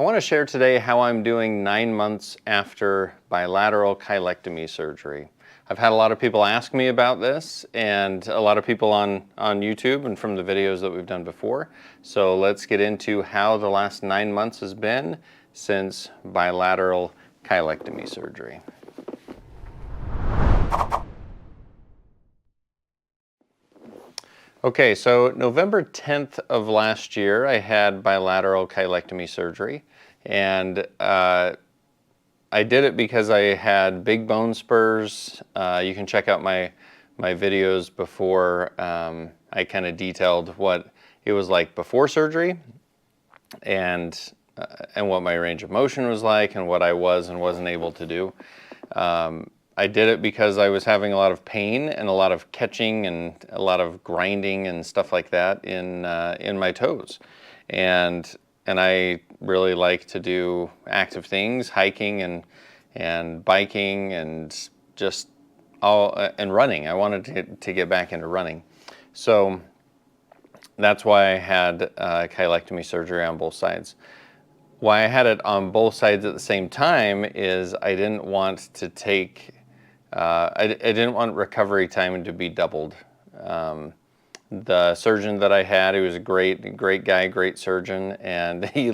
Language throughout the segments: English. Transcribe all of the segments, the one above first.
I want to share today how I'm doing 9 months after bilateral cheilectomy surgery. I've had a lot of people ask me about this, and a lot of people on YouTube and from the videos that we've done before. So let's get into how the last 9 months has been since bilateral cheilectomy surgery. Okay, so November 10th of last year, I had bilateral cheilectomy surgery, and I did it because I had big bone spurs. You can check out my videos before. I kind of detailed what it was like before surgery, and what my range of motion was like, and what I was and wasn't able to do. I did it because I was having a lot of pain and a lot of catching and a lot of grinding and stuff like that in my toes, and I really like to do active things, hiking and biking and just and running. I wanted to get back into running, so that's why I had cheilectomy surgery on both sides. Why I had it on both sides at the same time is I didn't want to take I didn't want recovery time to be doubled. The surgeon that I had, he was a great guy, great surgeon, and he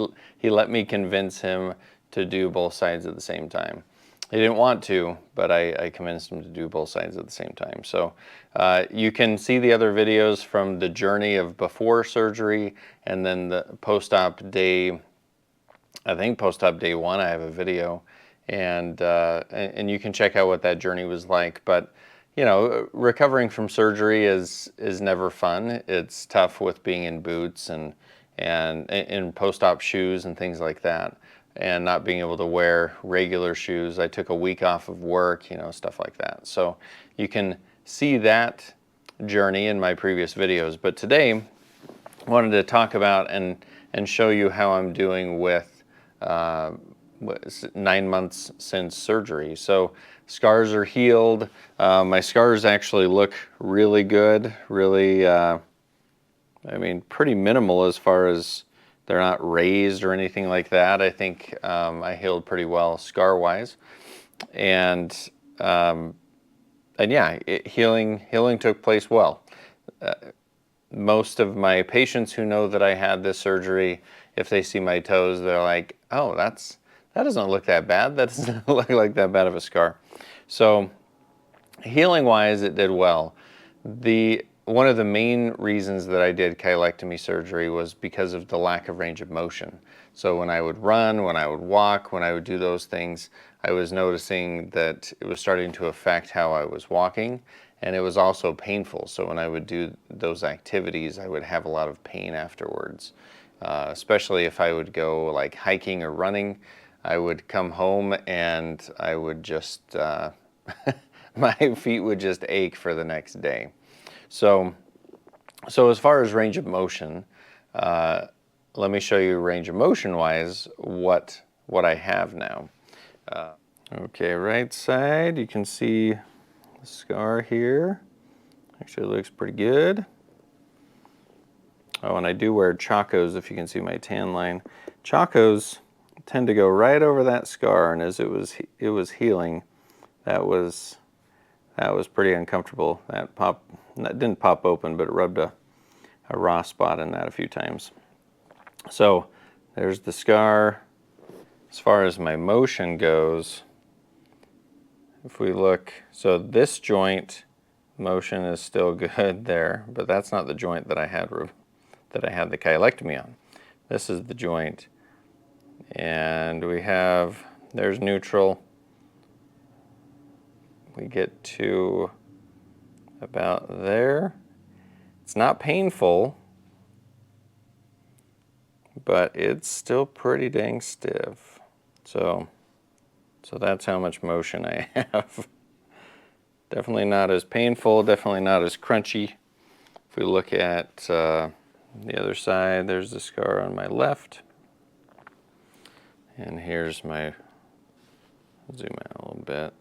let me convince him to do both sides at the same time. He didn't want to, but I convinced him to do both sides at the same time. So you can see the other videos from the journey of before surgery and then the post-op day. I think post-op day 1, I have a video, and you can check out what that journey was like. But you know, recovering from surgery is never fun. It's tough with being in boots and in post-op shoes and things like that, and not being able to wear regular shoes. I took a week off of work, you know, stuff like that. So you can see that journey in my previous videos. But today, I wanted to talk about and show you how I'm doing with 9 months since surgery. So scars are healed. My scars actually look really good, really, I mean, pretty minimal as far as they're not raised or anything like that. I think I healed pretty well scar-wise. And yeah, healing took place well. Most of my patients who know that I had this surgery, if they see my toes, they're like, oh, that doesn't look that bad. That doesn't look like that bad of a scar. So healing-wise, it did well. One of the main reasons that I did cheilectomy surgery was because of the lack of range of motion. So when I would run, when I would walk, when I would do those things, I was noticing that it was starting to affect how I was walking, and it was also painful. So when I would do those activities, I would have a lot of pain afterwards. Especially if I would go like hiking or running, I would come home and I would just, my feet would just ache for the next day. So as far as range of motion, let me show you range of motion wise what I have now. Okay, right side, you can see the scar here. Actually looks pretty good. Oh, and I do wear chacos, if you can see my tan line. Chacos tend to go right over that scar, and as it was healing, that was pretty uncomfortable. That didn't pop open, but it rubbed a raw spot in that a few times. So there's the scar. As far as my motion goes, if we look, so this joint motion is still good there, but that's not the joint that I had the cheilectomy on. This is the joint, and there's neutral. We get to about there. It's not painful, but it's still pretty dang stiff. So that's how much motion I have. Definitely not as painful, definitely not as crunchy. If we look at the other side, there's the scar on my left. And here's zoom out a little bit,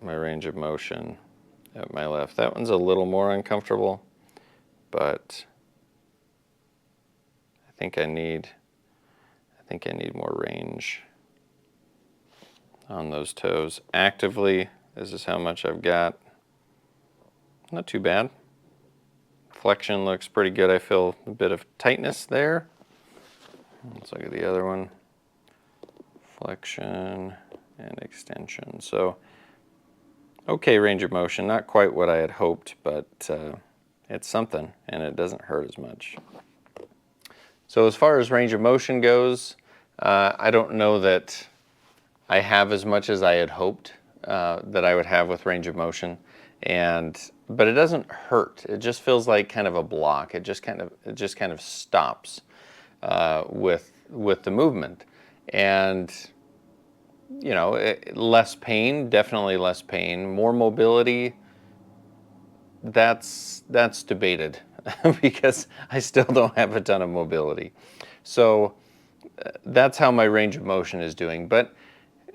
my range of motion at my left. That one's a little more uncomfortable, but I think think I need more range on those toes. Actively, this is how much I've got. Not too bad. Flexion looks pretty good. I feel a bit of tightness there. Let's look at the other one. Flexion and extension. So, okay range of motion. Not quite what I had hoped, but it's something, and it doesn't hurt as much. So as far as range of motion goes, I don't know that I have as much as I had hoped that I would have with range of motion, but it doesn't hurt. It just feels like kind of a block. It just kind of stops with the movement, and you know, less pain, definitely less pain. More mobility, that's debated because I still don't have a ton of mobility. So that's how my range of motion is doing. But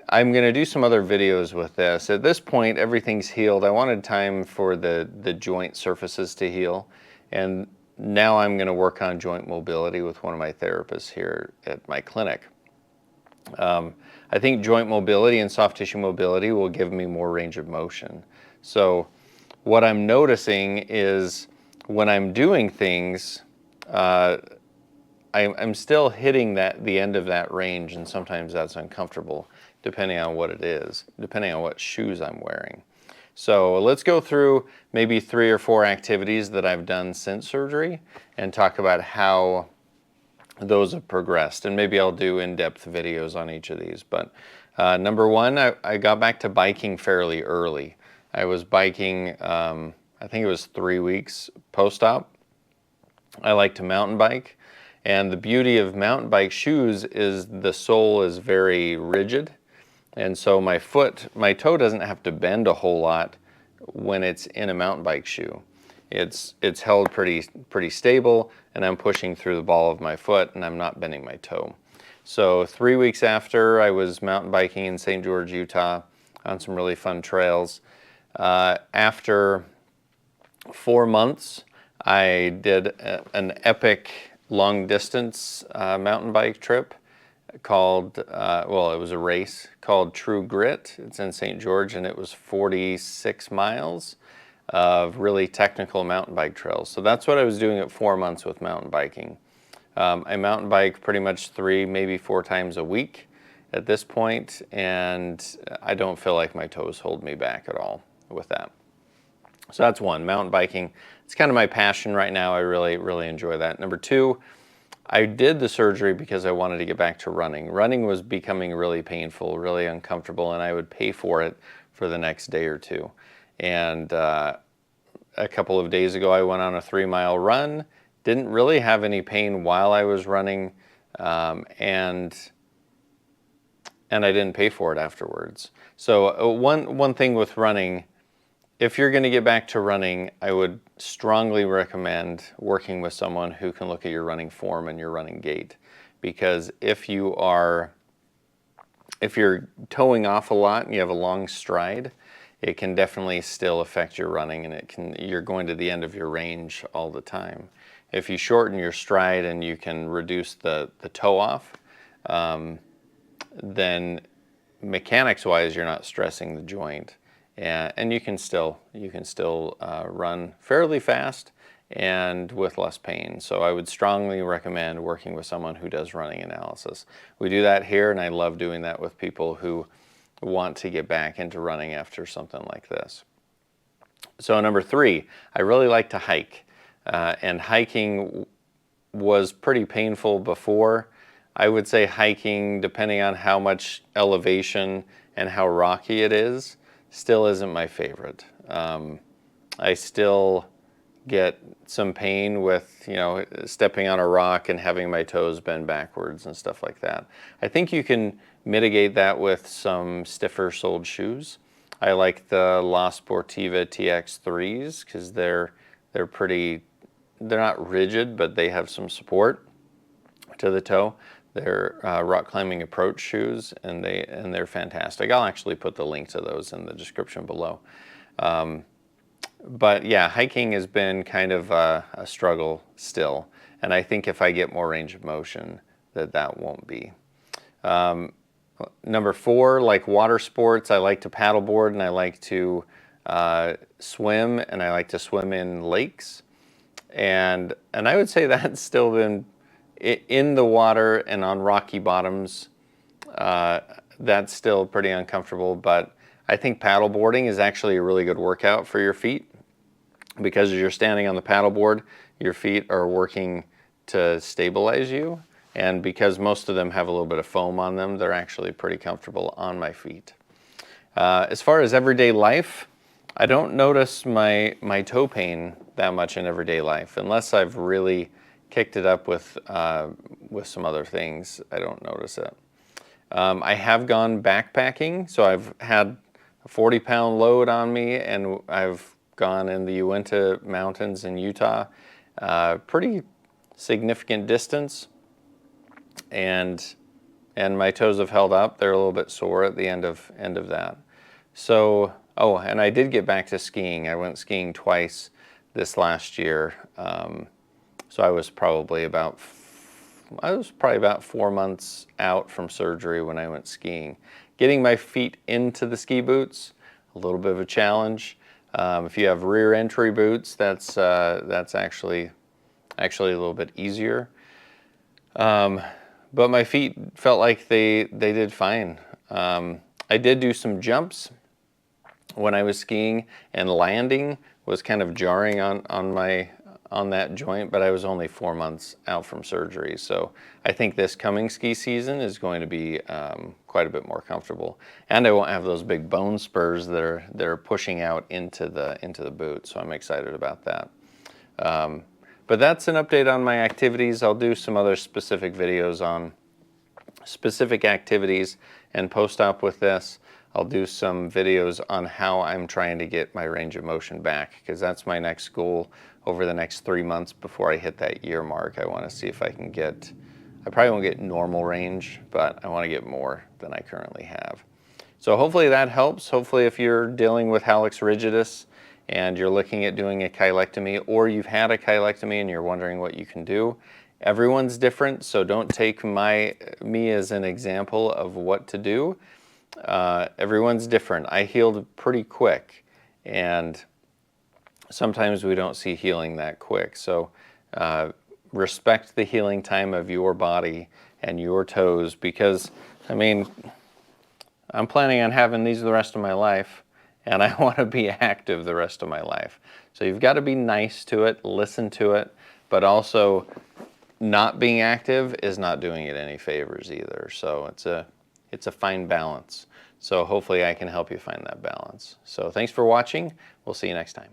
I'm going to do some other videos with this. At this point, everything's healed. I wanted time for the joint surfaces to heal. And now I'm going to work on joint mobility with one of my therapists here at my clinic. I think joint mobility and soft tissue mobility will give me more range of motion. So what I'm noticing is when I'm doing things, I'm still hitting the end of that range, and sometimes that's uncomfortable depending on what it is, depending on what shoes I'm wearing. So let's go through maybe 3 or 4 activities that I've done since surgery and talk about how those have progressed, and maybe I'll do in-depth videos on each of these. But number one, I got back to biking fairly early. I was biking, I think it was 3 weeks post-op. I like to mountain bike, and the beauty of mountain bike shoes is the sole is very rigid, and so my toe doesn't have to bend a whole lot when it's in a mountain bike shoe. It's held pretty stable, and I'm pushing through the ball of my foot, and I'm not bending my toe. So 3 weeks after, I was mountain biking in St. George, Utah, on some really fun trails. After 4 months, I did an epic long-distance mountain bike trip called, well, it was a race called True Grit. It's in St. George, and it was 46 miles. Of really technical mountain bike trails. So that's what I was doing at 4 months with mountain biking. I mountain bike pretty much 3, maybe 4 times a week at this point, and I don't feel like my toes hold me back at all with that. So that's one, mountain biking. It's kind of my passion right now. I really enjoy that. Number 2, I did the surgery because I wanted to get back to running. Running was becoming really painful, really uncomfortable, and I would pay for it for the next day or 2. And a couple of days ago, I went on a 3-mile run. Didn't really have any pain while I was running, and I didn't pay for it afterwards. So one thing with running, if you're going to get back to running, I would strongly recommend working with someone who can look at your running form and your running gait, because if you're toeing off a lot and you have a long stride, it can definitely still affect your running, and you're going to the end of your range all the time. If you shorten your stride and you can reduce the toe off, then mechanics-wise, you're not stressing the joint, and you can still run fairly fast and with less pain. So I would strongly recommend working with someone who does running analysis. We do that here, and I love doing that with people who want to get back into running after something like this. So number 3, I really like to hike, and hiking was pretty painful before. I would say hiking, depending on how much elevation and how rocky it is, still isn't my favorite. I still get some pain with, stepping on a rock and having my toes bend backwards and stuff like that. I think you can mitigate that with some stiffer soled shoes. I like the La Sportiva TX3s because they're not rigid, but they have some support to the toe. They're rock climbing approach shoes, and they're fantastic. I'll actually put the link to those in the description below. But yeah, hiking has been kind of a struggle still, and I think if I get more range of motion, that won't be. Number 4, like water sports, I like to paddleboard and I like to swim, and I like to swim in lakes. And I would say that's still been in the water and on rocky bottoms. That's still pretty uncomfortable, but I think paddleboarding is actually a really good workout for your feet, because as you're standing on the paddleboard, your feet are working to stabilize you, and because most of them have a little bit of foam on them, they're actually pretty comfortable on my feet. As far as everyday life, I don't notice my toe pain that much in everyday life, unless I've really kicked it up with some other things. I don't notice it. I have gone backpacking, so I've had a 40-pound load on me, and I've gone in the Uinta Mountains in Utah, pretty significant distance, and my toes have held up. They're a little bit sore at the end of that. So, oh, and I did get back to skiing. I went skiing twice this last year. So I was probably about 4 months out from surgery when I went skiing. Getting my feet into the ski boots, a little bit of a challenge. If you have rear entry boots, that's actually a little bit easier. But my feet felt like they did fine. I did do some jumps when I was skiing, and landing was kind of jarring on that joint, but I was only 4 months out from surgery. So I think this coming ski season is going to be quite a bit more comfortable. And I won't have those big bone spurs that are pushing out into the boot, so I'm excited about that. But that's an update on my activities. I'll do some other specific videos on specific activities and post-op with this. I'll do some videos on how I'm trying to get my range of motion back, because that's my next goal over the next 3 months before I hit that year mark. I want to see if I can get, I probably won't get normal range, but I want to get more than I currently have. So hopefully that helps. Hopefully if you're dealing with Hallux rigidus and you're looking at doing a cheilectomy, or you've had a cheilectomy and you're wondering what you can do, everyone's different, so don't take me as an example of what to do. Everyone's different. I healed pretty quick, and sometimes we don't see healing that quick. So respect the healing time of your body and your toes, because, I mean, I'm planning on having these the rest of my life, and I want to be active the rest of my life. So you've got to be nice to it, listen to it, but also not being active is not doing it any favors either. So it's a fine balance. So hopefully I can help you find that balance. So thanks for watching. We'll see you next time.